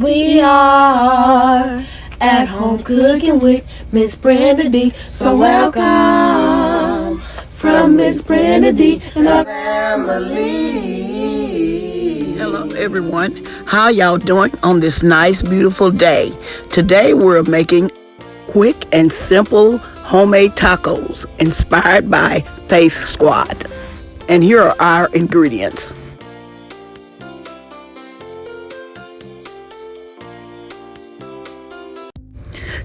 We are at home cooking with Miss Brenda Dee. So welcome from Miss Brenda Dee and her family. Hello everyone. How y'all doing on this nice beautiful day? Today we're making quick and simple homemade tacos inspired by Faith Squad. And here are our ingredients.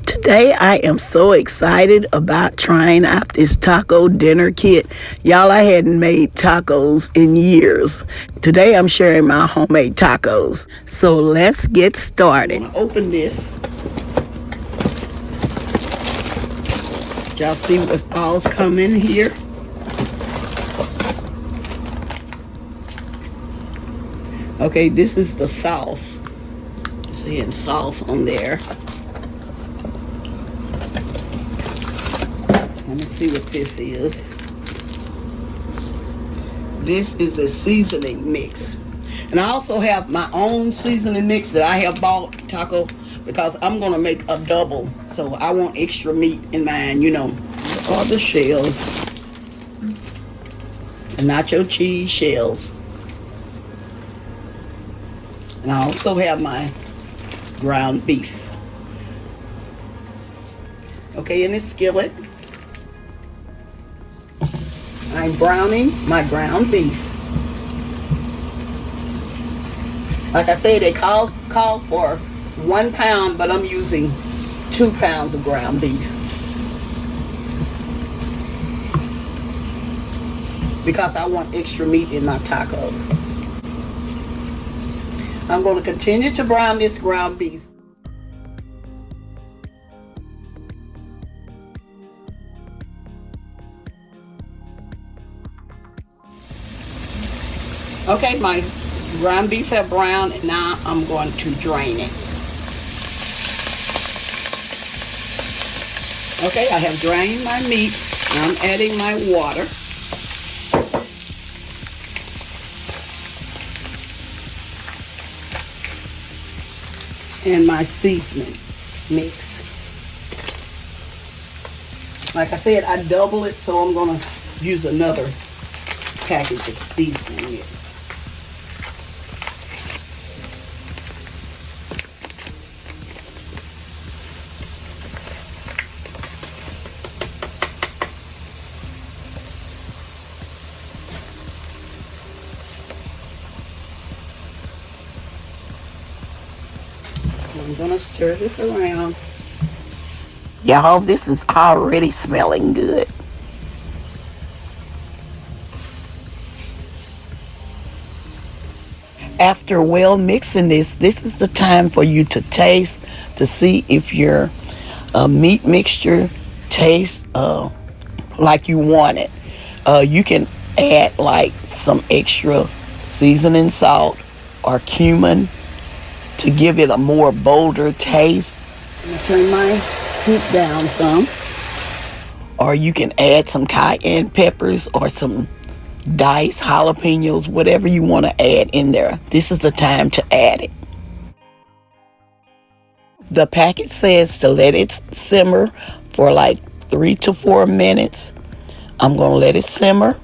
Today I am so excited about trying out this taco dinner kit. Y'all, I hadn't made tacos in years. Today I'm sharing my homemade tacos. So let's get started. I'm gonna open this. Y'all see what all's coming here? Okay, this is the sauce. Seeing sauce on there. Let me see what this is. This is a seasoning mix. And I also have my own seasoning mix that I have bought, taco, because I'm going to make a double. So I want extra meat in mine, you know. All the shells. The nacho cheese shells. And I also have my ground beef. Okay, in this skillet, I'm browning my ground beef. Like I said, they call for 1 pound, but I'm using 2 pounds of ground beef. Because I want extra meat in my tacos. I'm going to continue to brown this ground beef. Okay, my ground beef have browned, and now I'm going to drain it. Okay, I have drained my meat. Now I'm adding my water. And my seasoning mix. Like I said, I double it, so I'm going to use another package of seasoning mix. I'm gonna stir this around. Y'all, this is already smelling good. After well mixing this is the time for you to taste to see if your meat mixture tastes like you want it. You can add like some extra seasoning salt or cumin to give it a more bolder taste. I'm gonna turn my heat down some. Or you can add some cayenne peppers or some diced jalapenos, whatever you want to add in there. This is the time to add it. The packet says to let it simmer for like 3 to 4 minutes. I'm gonna let it simmer,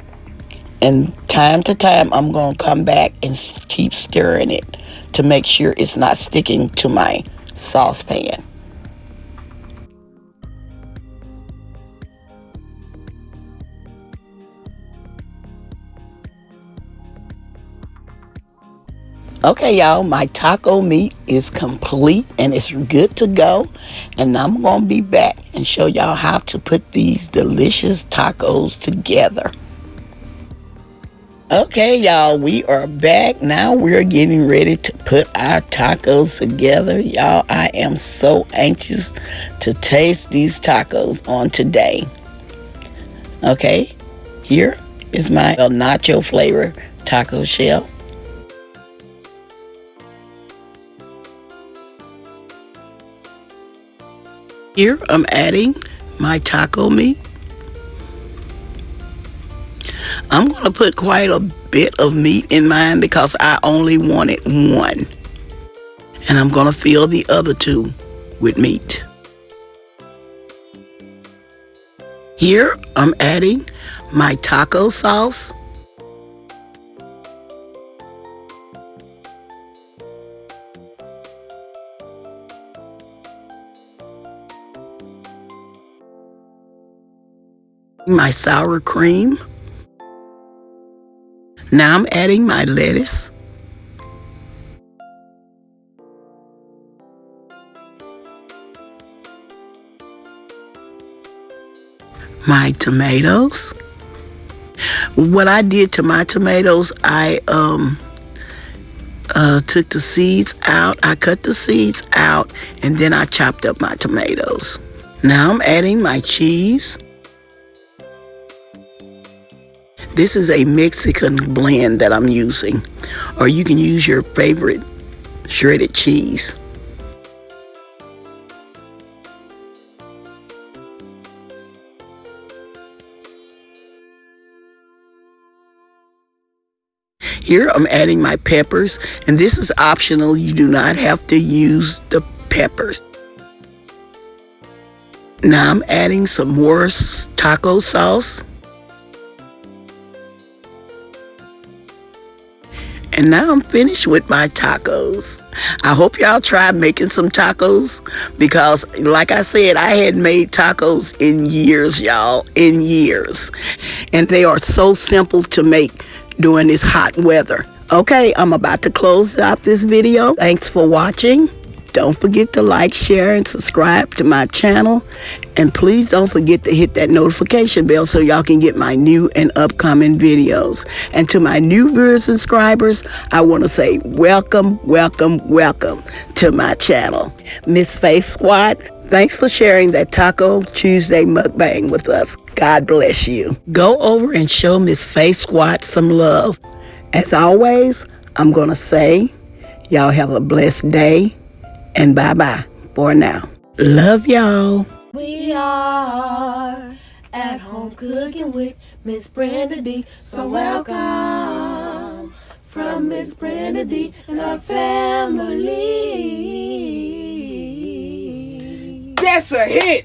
and time to time I'm gonna come back and keep stirring it to make sure it's not sticking to my saucepan. Okay, y'all, my taco meat is complete and it's good to go. And I'm going to be back and show y'all how to put these delicious tacos together. Okay, y'all, we are back. Now we're getting ready to put our tacos together. Y'all, I am so anxious to taste these tacos on today. Okay, here is my nacho flavor taco shell. Here I'm adding my taco meat. I'm going to put quite a bit of meat in mine because I only wanted one. And I'm going to fill the other 2 with meat. Here I'm adding my taco sauce. My sour cream. Now I'm adding my lettuce. My tomatoes. What I did to my tomatoes, I took the seeds out. I cut the seeds out, and then I chopped up my tomatoes. Now I'm adding my cheese. This is a Mexican blend that I'm using, or you can use your favorite shredded cheese. Here I'm adding my peppers, and this is optional. You do not have to use the peppers. Now I'm adding some more taco sauce. And now I'm finished with my tacos. I hope y'all try making some tacos, because like I said, I had made tacos in years, y'all, in years. And they are so simple to make during this hot weather. Okay, I'm about to close out this video. Thanks for watching. Don't forget to like, share, and subscribe to my channel. And please don't forget to hit that notification bell so y'all can get my new and upcoming videos. And to my new viewers and subscribers, I want to say welcome, welcome, welcome to my channel. Miss Face Squad, thanks for sharing that Taco Tuesday mukbang with us. God bless you. Go over and show Miss Face Squad some love. As always, I'm going to say, y'all have a blessed day. And bye-bye for now. Love y'all. We are at home cooking with Miss Brenda Dee. So welcome from Miss Brenda Dee and her family. That's a hit.